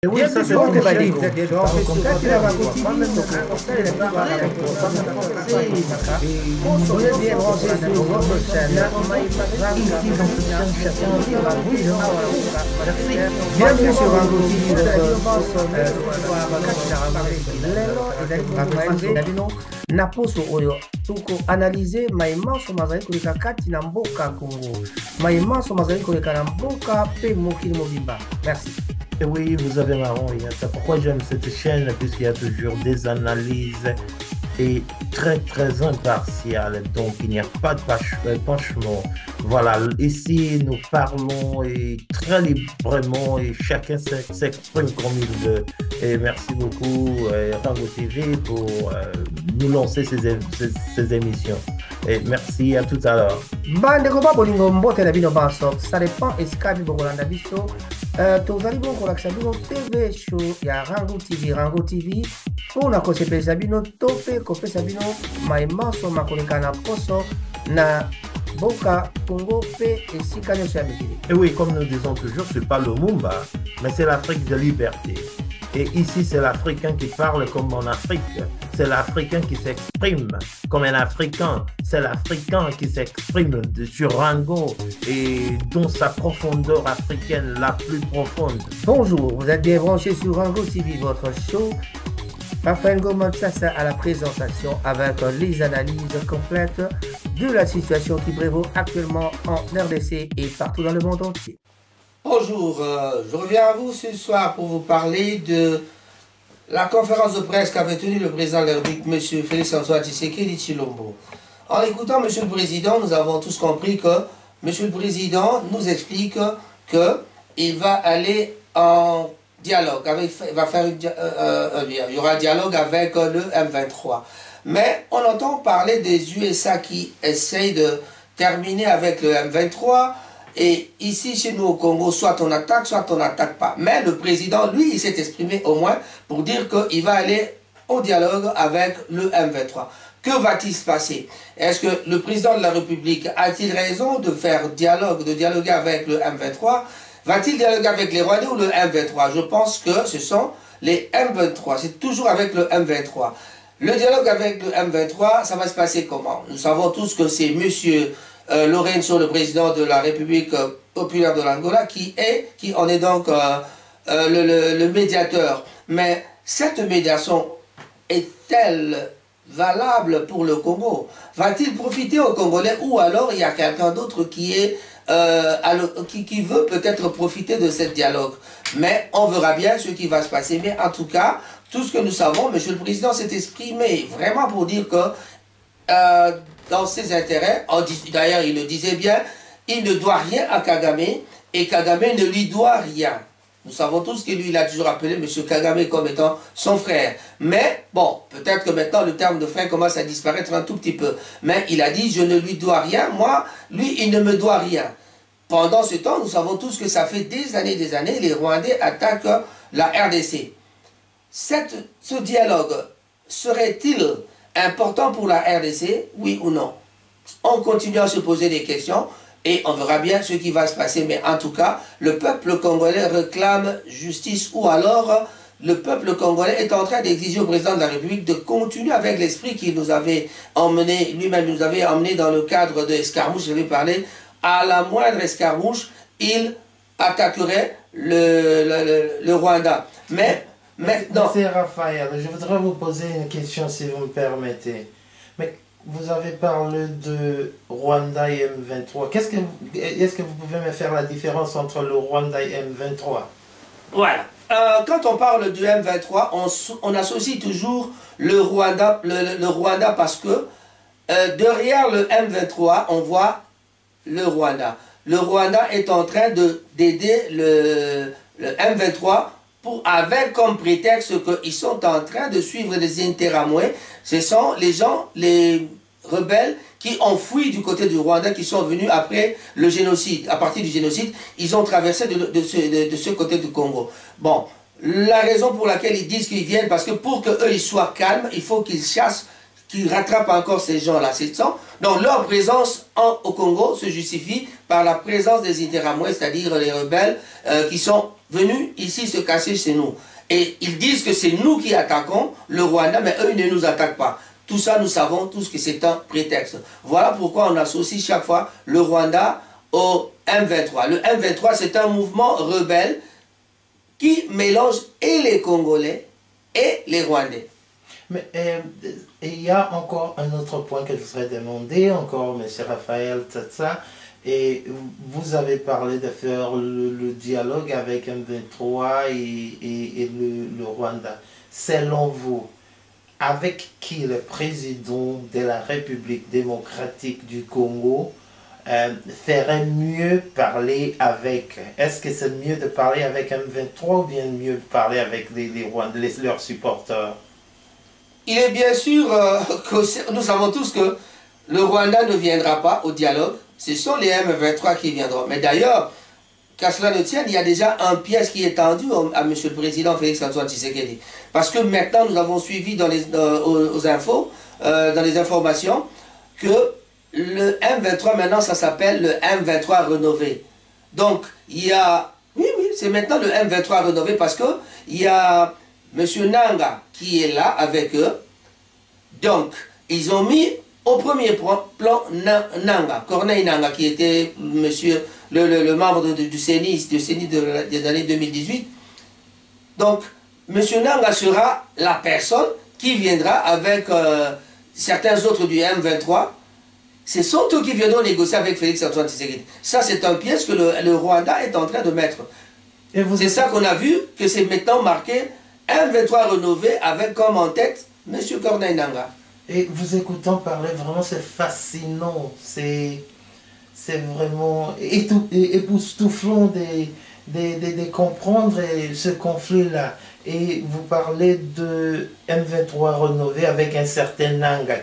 Oui, ça c'est Bon, une bah, chaîne. vous êtes des grands spéciaux. Quand il a va continuer, donc, ça, il est pas grave avec vous. Vous êtes bien branchés sur votre chaîne. Ici, dans cette chaîne, chacun vivra bienvenue sur Rango TV, na poso oyo tuko analyser maimanso mazali koleka kati na mboka Congo, maimanso mazali koleka na mboka pe mokili mobimba. Merci. Et oui, vous avez marron. C'est pourquoi j'aime cette chaîne, puisqu'il y a toujours des analyses et très très impartiales. Donc il n'y a pas de penchement. Voilà, ici nous parlons et très librement et chacun s'exprime comme il veut. Et merci beaucoup Rango TV pour nous lancer ces émissions. Et merci, à tout à l'heure. Bande ko bolingo mbote na bino banso, ça dépend eskabi bongolanda biso. Tozali bon kolakisa bino TV show ya Rango TV mpona kosepelisa bino to mpe kopesa bino maimanso makoleka na poso na boka Congo mpe esika nyonso ya mikili. Et oui, comme nous disons toujours, c'est pas le Mumba, mais c'est l'Afrique de liberté. Et ici, c'est l'Africain qui parle comme en Afrique. C'est l'Africain qui s'exprime comme un Africain. C'est l'Africain qui s'exprime sur Rango et dans sa profondeur africaine la plus profonde. Bonjour, vous êtes bien branchés sur Rango TV, votre show. Raphaël Gomansassa à la présentation avec les analyses complètes de la situation qui prévaut actuellement en RDC et partout dans le monde entier. Bonjour, je reviens à vous ce soir pour vous parler de la conférence de presse qu'avait tenue le président de la République, M. Félix-Antoine Tshisekedi Tshilombo. En écoutant M. le Président, nous avons tous compris que M. le Président nous explique qu'il va aller en dialogue, il y aura un dialogue avec le M23. Mais on entend parler des USA qui essayent de terminer avec le M23. Et ici, chez nous au Congo, soit on n'attaque pas. Mais le président, lui, il s'est exprimé au moins pour dire qu'il va aller au dialogue avec le M23. Que va-t-il se passer? Est-ce que le président de la République a-t-il raison de faire dialoguer avec le M23? Va-t-il dialoguer avec les Rwandais ou le M23? Je pense que ce sont les M23. C'est toujours avec le M23. Le dialogue avec le M23, ça va se passer comment? Nous savons tous que c'est monsieur Lourenço, le président de la République populaire de l'Angola, qui en est donc le médiateur. Mais cette médiation est-elle valable pour le Congo? Va-t-il profiter aux Congolais ou alors il y a quelqu'un d'autre qui veut peut-être profiter de ce dialogue? Mais on verra bien ce qui va se passer. Mais en tout cas, tout ce que nous savons, M. le Président s'est exprimé vraiment pour dire que dans ses intérêts, d'ailleurs il le disait bien, il ne doit rien à Kagame et Kagame ne lui doit rien. Nous savons tous que lui, il a toujours appelé M. Kagame comme étant son frère. Mais bon, peut-être que maintenant le terme de frère commence à disparaître un tout petit peu. Mais il a dit, je ne lui dois rien, moi, lui, il ne me doit rien. Pendant ce temps, nous savons tous que ça fait des années, les Rwandais attaquent la RDC. Ce dialogue serait-il important pour la RDC, oui ou non? On continue à se poser des questions et on verra bien ce qui va se passer. Mais en tout cas, le peuple congolais réclame justice ou alors le peuple congolais est en train d'exiger au président de la République de continuer avec l'esprit qu'il nous avait emmené, lui-même nous avait emmené dans le cadre de l'escarmouche. Je vais parler, à la moindre escarmouche, il attaquerait le Rwanda. Mais maintenant... Monsieur Raphaël, je voudrais vous poser une question si vous me permettez. Mais vous avez parlé de Rwanda et M23. Est-ce que vous pouvez me faire la différence entre le Rwanda et M23? Voilà. Quand on parle du M23, on associe toujours le Rwanda parce que derrière le M23, on voit le Rwanda. Le Rwanda est en train d'aider le M23 avec comme prétexte qu'ils sont en train de suivre des Interamwe. Ce sont les rebelles qui ont fui du côté du Rwanda, qui sont venus après le génocide. À partir du génocide, ils ont traversé de ce côté du Congo. Bon, la raison pour laquelle ils disent qu'ils viennent, parce que pour qu'eux ils soient calmes, il faut qu'ils chassent, qu'ils rattrapent encore ces gens-là. Donc leur présence au Congo se justifie par la présence des Interamwe, c'est-à-dire les rebelles qui sont venus ici se cacher chez nous. Et ils disent que c'est nous qui attaquons le Rwanda, mais eux, ils ne nous attaquent pas. Tout ça, nous savons tous que c'est un prétexte. Voilà pourquoi on associe chaque fois le Rwanda au M23. Le M23, c'est un mouvement rebelle qui mélange et les Congolais et les Rwandais. Mais il y a encore un autre point que je voudrais demander, encore, M. Raphaël Tsatsa. Et vous avez parlé de faire le dialogue avec M23 et le Rwanda. Selon vous, avec qui le président de la République démocratique du Congo ferait mieux parler avec? Est-ce que c'est mieux de parler avec M23 ou bien mieux de parler avec leurs supporters? Il est bien sûr que nous savons tous que le Rwanda ne viendra pas au dialogue. Ce sont les M23 qui viendront. Mais d'ailleurs, qu'à cela ne tienne, il y a déjà un piège qui est tendu à M. le Président Félix-Antoine Tshisekedi. Parce que maintenant, nous avons suivi dans aux infos, dans les informations, que le M23, maintenant, ça s'appelle le M23 rénové. Donc, il y a... Oui, c'est maintenant le M23 rénové parce que il y a M. Nanga qui est là avec eux. Donc, ils ont mis au premier plan Nanga, Corneille Nanga, qui était le membre du CENI des années 2018. Donc, M. Nanga sera la personne qui viendra avec certains autres du M23. Ce sont eux qui viendront négocier avec Félix-Antoine Tshisekedi. Ça, c'est un piège que le Rwanda est en train de mettre. C'est ça qu'on a vu, que c'est maintenant marqué M23 rénové avec comme en tête M. Corneille Nanga. Et vous écoutant parler, vraiment c'est fascinant, c'est vraiment époustouflant de comprendre ce conflit-là. Et vous parlez de M23 rénové avec un certain Nanga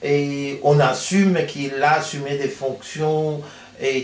et on assume qu'il a assumé des fonctions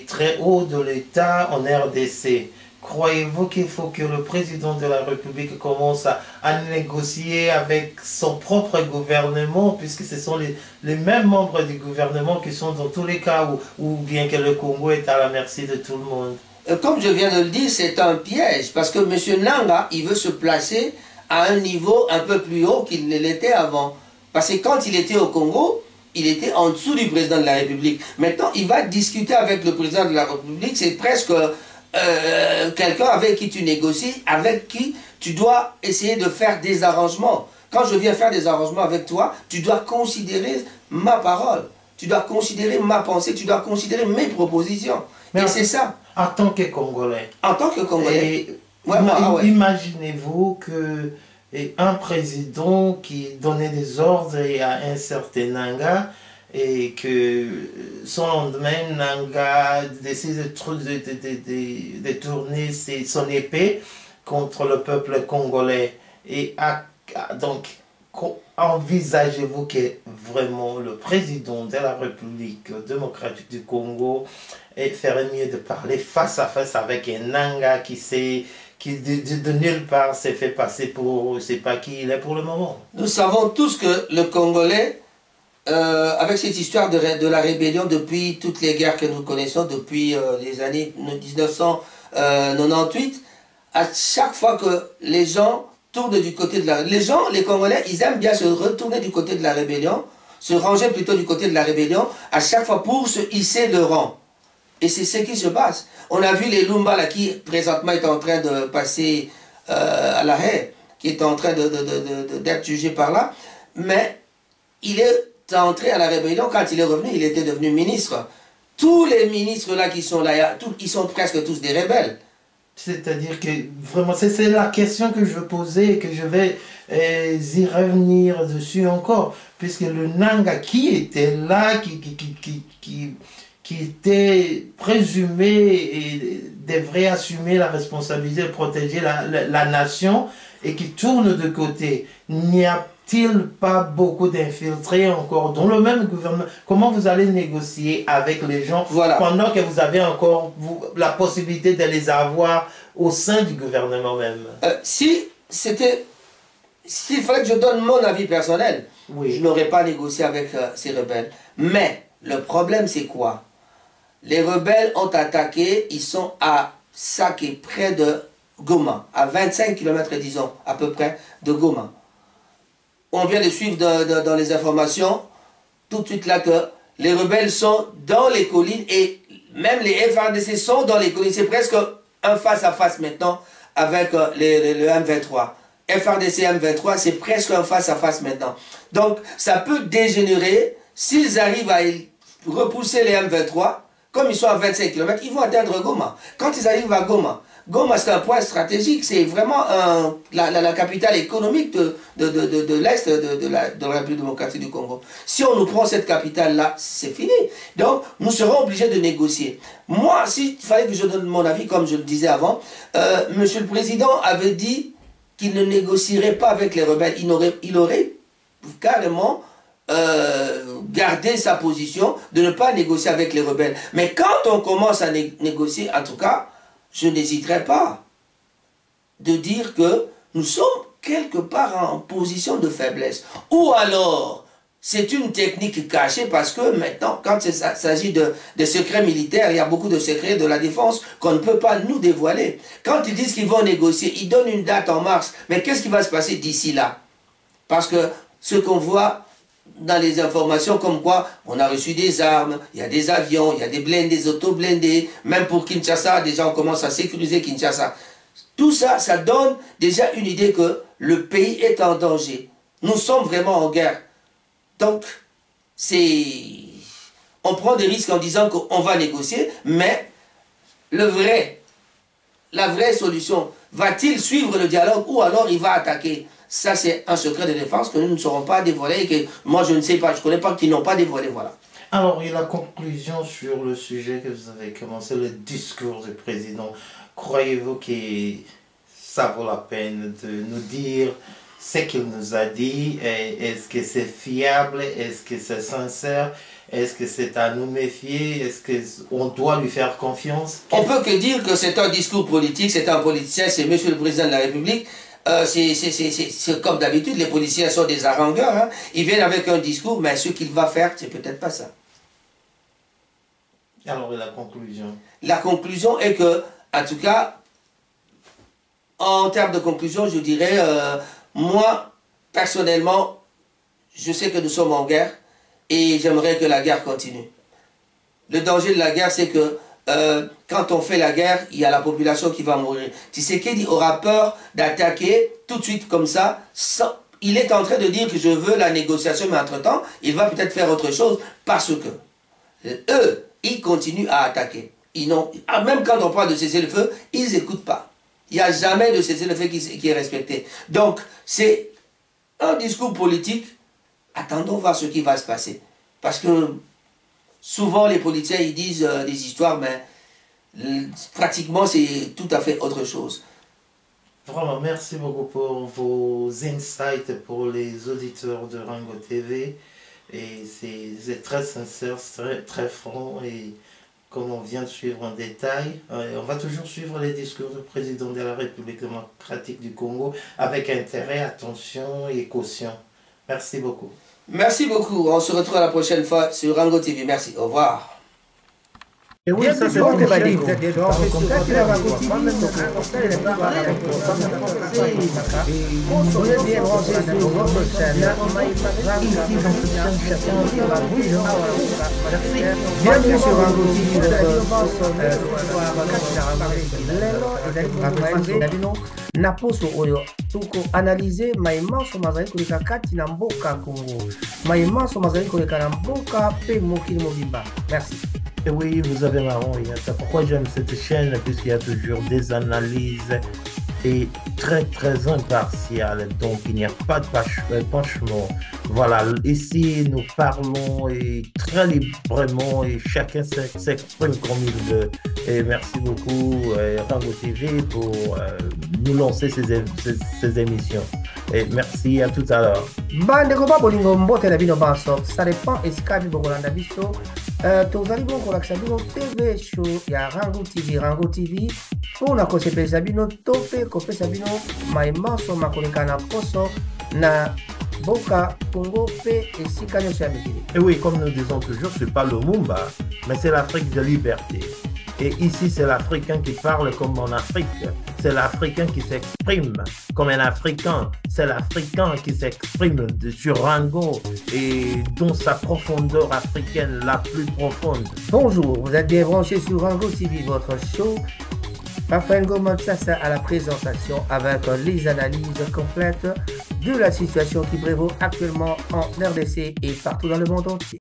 très hautes de l'État en RDC. Croyez-vous qu'il faut que le président de la République commence à négocier avec son propre gouvernement, puisque ce sont les mêmes membres du gouvernement qui sont dans tous les cas où bien que le Congo est à la merci de tout le monde? Comme je viens de le dire, c'est un piège, parce que M. Nanga, il veut se placer à un niveau un peu plus haut qu'il ne l'était avant. Parce que quand il était au Congo, il était en dessous du président de la République. Maintenant, il va discuter avec le président de la République, c'est presque... quelqu'un avec qui tu négocies, avec qui tu dois essayer de faire des arrangements. Quand je viens faire des arrangements avec toi, tu dois considérer ma parole, tu dois considérer ma pensée, tu dois considérer mes propositions. Mais et c'est ça. En tant que Congolais. En tant que Congolais. Imaginez-vous que un président qui donnait des ordres à un certain Nanga, et que son lendemain, Nanga décide de tourner son épée contre le peuple congolais. Et donc, envisagez-vous que vraiment le président de la République démocratique du Congo ferait mieux de parler face à face avec un Nanga qui de nulle part s'est fait passer pour, je ne sais pas qui il est pour le moment? Nous savons tous que le Congolais, avec cette histoire de la rébellion depuis toutes les guerres que nous connaissons, depuis les années 1998, à chaque fois que les gens tournent du côté de les Congolais, ils aiment bien se retourner du côté de la rébellion, se ranger plutôt du côté de la rébellion, à chaque fois pour se hisser de rang. Et c'est ce qui se passe. On a vu les Lumba là, qui présentement est en train de passer à La Haye, qui est en train d'être jugé par là, mais il est entré à la rébellion. Quand il est revenu, il était devenu ministre. Tous les ministres là qui sont là, ils sont presque tous des rebelles. C'est-à-dire que vraiment, c'est la question que je posais et que je vais y revenir dessus encore. Puisque le Nanga qui était là, qui était présumé et devrait assumer la responsabilité de protéger la nation et qui tourne de côté, n'y a-t-il pas beaucoup d'infiltrés encore dans le même gouvernement? Comment vous allez négocier avec les gens pendant que vous avez encore la possibilité de les avoir au sein du gouvernement même? S'il fallait que je donne mon avis personnel, je n'aurais pas négocié avec ces rebelles. Mais le problème c'est quoi? Les rebelles ont attaqué, ils sont à Saké, près de Goma, à 25 km, disons, à peu près, de Goma. On vient de suivre dans les informations, tout de suite là, que les rebelles sont dans les collines et même les FARDC sont dans les collines. C'est presque un face-à-face maintenant avec le M23. FARDC M23, c'est presque un face-à-face maintenant. Donc, ça peut dégénérer s'ils arrivent à repousser les M23. Comme ils sont à 25 km, ils vont atteindre Goma. Quand ils arrivent à Goma, Goma c'est un point stratégique, c'est vraiment la capitale économique de l'Est de la République démocratique du Congo. Si on nous prend cette capitale-là, c'est fini. Donc, nous serons obligés de négocier. Moi, s'il fallait que je donne mon avis, comme je le disais avant, Monsieur le Président avait dit qu'il ne négocierait pas avec les rebelles. Il aurait carrément garder sa position de ne pas négocier avec les rebelles. Mais quand on commence à négocier, en tout cas, je n'hésiterai pas de dire que nous sommes quelque part en position de faiblesse. Ou alors, c'est une technique cachée parce que maintenant, quand il s'agit de secrets militaires, il y a beaucoup de secrets de la défense qu'on ne peut pas nous dévoiler. Quand ils disent qu'ils vont négocier, ils donnent une date en mars. Mais qu'est-ce qui va se passer d'ici là? Parce que ce qu'on voit dans les informations comme quoi on a reçu des armes, il y a des avions, il y a des blindés, des auto-blindés, même pour Kinshasa, déjà on commence à sécuriser Kinshasa. Tout ça, ça donne déjà une idée que le pays est en danger. Nous sommes vraiment en guerre. Donc, on prend des risques en disant qu'on va négocier, mais la vraie solution, va-t-il suivre le dialogue ou alors il va attaquer? Ça, c'est un secret de défense que nous ne saurons pas dévoiler et que moi, je ne sais pas, je ne connais pas qui n'ont pas dévoilé, voilà. Alors, et la conclusion sur le sujet que vous avez commencé, le discours du président, croyez-vous que ça vaut la peine de nous dire ce qu'il nous a dit? Est-ce que c'est fiable? Est-ce que c'est sincère? Est-ce que c'est à nous méfier? Est-ce qu'on doit lui faire confiance? On peut que dire que c'est un discours politique, c'est un politicien, c'est Monsieur le Président de la République. C'est comme d'habitude, les policiers sont des harangueurs, hein. Ils viennent avec un discours, mais ce qu'il va faire, c'est peut-être pas ça. Alors, la conclusion? La conclusion est que, en tout cas, en termes de conclusion, je dirais, moi, personnellement, je sais que nous sommes en guerre et j'aimerais que la guerre continue. Le danger de la guerre, c'est que quand on fait la guerre, il y a la population qui va mourir. Tshisekedi aura peur d'attaquer tout de suite comme ça. Il est en train de dire que je veux la négociation, mais entre-temps, il va peut-être faire autre chose parce que eux, ils continuent à attaquer. Même quand on parle de cessez-le-feu, ils n'écoutent pas. Il n'y a jamais de cessez-le-feu qui est respecté. Donc, c'est un discours politique. Attendons voir ce qui va se passer. Parce que souvent, les politiciens, ils disent des histoires, mais pratiquement, c'est tout à fait autre chose. Vraiment, merci beaucoup pour vos insights pour les auditeurs de Rango TV. Et c'est très sincère, très franc. Et comme on vient de suivre en détail, on va toujours suivre les discours du président de la République démocratique du Congo avec intérêt, attention et caution. Merci beaucoup. Merci beaucoup. On se retrouve la prochaine fois sur Rango TV. Merci. Au revoir. Et oui, ça c'est tout. Bienvenue sur Rango TV. Na poso oyo tuko analyser maimanso mazali koleka kati na mboka Congo. Maimanso mazali koleka na mboka pe mokili mobimba. Merci. Et oui, vous avez raison. C'est pourquoi j'aime cette chaîne, puisqu'il y a toujours des analyses et très très impartiales. Donc il n'y a pas de penchement. Voilà, ici nous parlons et très librement et chacun s'exprime comme il veut. Et merci beaucoup Rango TV pour nous lancer ces émissions. Et merci, à tout à l'heure. Bandeko ba bolingo mbote na bino banso, ça dépend esika bi bokolanda biso. Tozali bongo kolakisa bino TV show ya Rango TV. Rango TV mpona kosepelisa bino to mpe kopesa bino maimanso makoleka na poso na Boka, Congo, P et Sikano Chamikili. Et oui, comme nous disons toujours, ce n'est pas le Mumba, mais c'est l'Afrique de liberté. Et ici, c'est l'Africain qui parle comme en Afrique. C'est l'Africain qui s'exprime comme un Africain. C'est l'Africain qui s'exprime sur Rango et dans sa profondeur africaine la plus profonde. Bonjour, vous êtes bien branchés sur Rango TV, votre show. Raphaël Gomatsassa à la présentation avec les analyses complètes de la situation qui prévaut actuellement en RDC et partout dans le monde entier.